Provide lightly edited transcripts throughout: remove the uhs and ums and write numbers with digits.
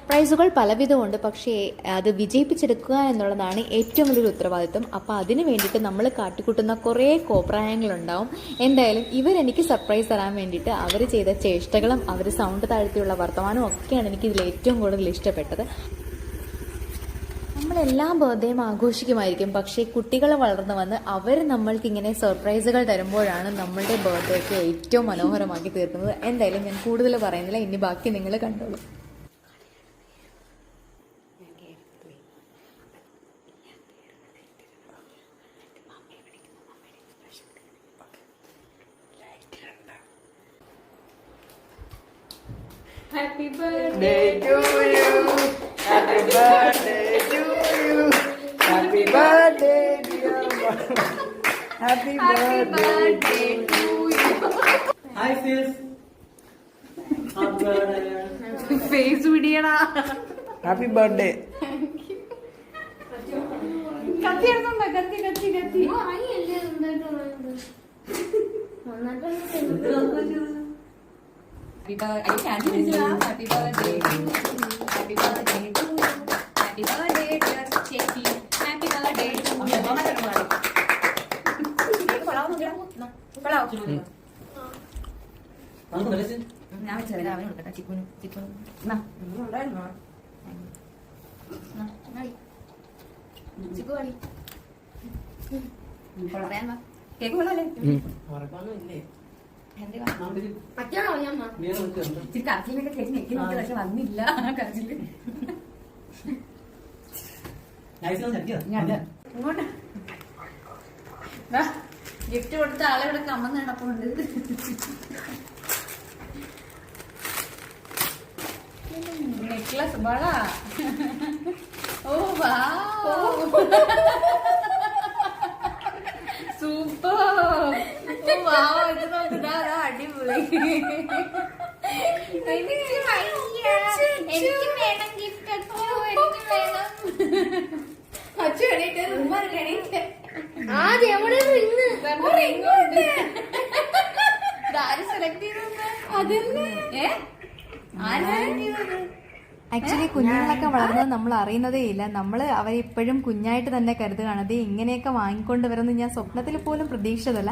സർപ്രൈസുകൾ പലവിധമുണ്ട്, പക്ഷേ അത് വിജയിപ്പിച്ചെടുക്കുക എന്നുള്ളതാണ് ഏറ്റവും വലിയൊരു ഉത്തരവാദിത്വം. അപ്പോൾ അതിന് വേണ്ടിയിട്ട് നമ്മൾ കാട്ടിക്കൂട്ടുന്ന കുറേ കോപ്രായങ്ങളുണ്ടാവും. എന്തായാലും ഇവരെനിക്ക് സർപ്രൈസ് തരാൻ വേണ്ടിയിട്ട് അവർ ചെയ്ത ചേഷ്ടകളും അവർ സൗണ്ട് താഴ്ത്തിയുള്ള വർത്തമാനവും ഒക്കെയാണ് എനിക്ക് ഇതിൽ ഏറ്റവും കൂടുതൽ ഇഷ്ടപ്പെട്ടത്. നമ്മളെല്ലാ ബർത്ത്ഡേയും ആഘോഷിക്കുമായിരിക്കും, പക്ഷേ കുട്ടികൾ വളർന്നു വന്ന് അവർ നമ്മൾക്ക് ഇങ്ങനെ സർപ്രൈസുകൾ തരുമ്പോഴാണ് നമ്മളുടെ ബർത്ത്ഡേക്ക് ഏറ്റവും മനോഹരമാക്കി തീർക്കുന്നത്. എന്തായാലും ഞാൻ കൂടുതൽ പറയുന്നില്ല, ഇനി ബാക്കി നിങ്ങൾ കണ്ടോളൂ. Happy birthday to you. Happy birthday to you. Happy birthday, dear mama. Happy birthday to you. Hi sis. Happy birthday. Face vidiyana. Happy birthday. കത്തി എടുക്കണ്ട, കത്തി കത്തി കത്തി. Happy birthday to you. Happy birthday to you. Happy birthday dear ചേച്ചി. Happy birthday to you. ഞാൻ വെച്ചത് അവന് കൊടുക്കട്ടെ, ചിക്കുനും ചിക്കുനും. ചിക്കു കളി പറയാൻ വാ. കേക്ക് കൊള്ളാല്ലേ? കരച്ചിലൊക്കെ കേട്ട് ഞെക്കുന്നുണ്ട്, പക്ഷെ വന്നില്ല കരച്ചില്. ഇങ്ങോട്ട് ഗിഫ്റ്റ് കൊടുത്ത ആളെ ഇവിടെ കമ്മന്ന് നടപ്പുണ്ട്. നെക്ലസ് വള. ഓ വാ, സൂപ്പർ. ഓ വാ, ഇത് നോക്കിതാ, അടിപൊളി. എനിക്ക് വേണം ഗിഫ്റ്റ്. എനിക്ക് വേണം. അച്ഛൻ എണീറ്റ് എണീറ്റ്. ആര് സെലക്ട് ചെയ്തത്? അതന്നെ. ആര് സെലക്ട് ചെയ്തത്? ആക്ച്വലി കുഞ്ഞുങ്ങളൊക്കെ വളർന്നത് നമ്മൾ അറിയുന്നതേ ഇല്ല. നമ്മൾ അവരെ ഇപ്പോഴും കുഞ്ഞായിട്ട് തന്നെ കരുതുകയാണ്. അത് ഇങ്ങനെയൊക്കെ വാങ്ങിക്കൊണ്ട് വരുന്നത് ഞാൻ സ്വപ്നത്തിൽ പോലും പ്രതീക്ഷിച്ചതല്ല.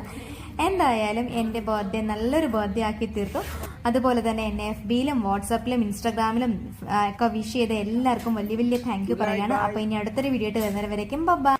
എന്തായാലും എൻ്റെ ബർത്ത്ഡേ നല്ലൊരു ബർത്ത്ഡേ ആക്കി തീർത്തു. അതുപോലെ തന്നെ എന്നെ FBയിലും വാട്സാപ്പിലും ഇൻസ്റ്റാഗ്രാമിലും ഒക്കെ വിഷ് ചെയ്ത എല്ലാവർക്കും വലിയ വലിയ താങ്ക് യു പറയുകയാണ്. അപ്പോൾ ഇനി അടുത്തൊരു വീഡിയോ ആയിട്ട് വരുന്നവരേക്കും ബൈ.